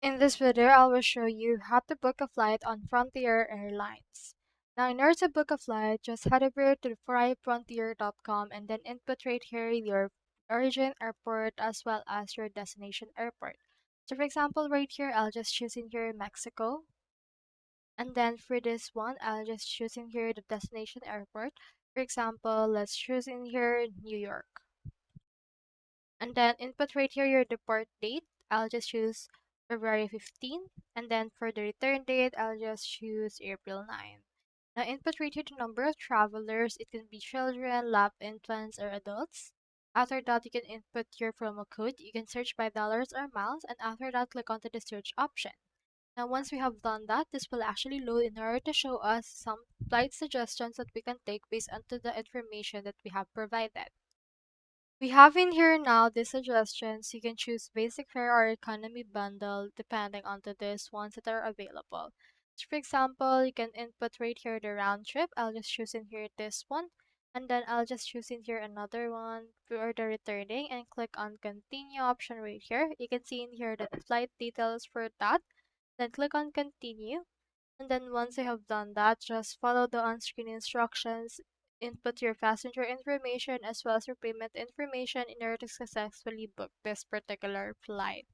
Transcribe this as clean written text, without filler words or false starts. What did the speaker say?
In this video, I will show you how to book a flight on Frontier Airlines. Now, in order to book a flight, just head over to flyfrontier.com and then input right here your origin airport as well as your destination airport. So for example, right here, I'll just choose in here Mexico. And then for this one, I'll just choose in here the destination airport. For example, let's choose in here New York. And then input right here your depart date. I'll just choose February 15. And then for the return date, I'll just choose April 9. Now input right here the number of travelers. It can be children, lap infants, or adults. After that, you can input your promo code. You can search by dollars or miles. And after that, click onto the search option. Now once we have done that, this will actually load in order to show us some flight suggestions that we can take based on to the information that we have provided. We have in here now the suggestions. You can choose basic fare or economy bundle depending on to this ones that are available. So for example, you can input right here the round trip. I'll just choose in here this one. And then I'll just choose in here another one for the returning and click on continue option right here. You can see in here the flight details for that. Then click on continue. And then once you have done that, just follow the on-screen instructions, input your passenger information as well as your payment information in order to successfully book this particular flight.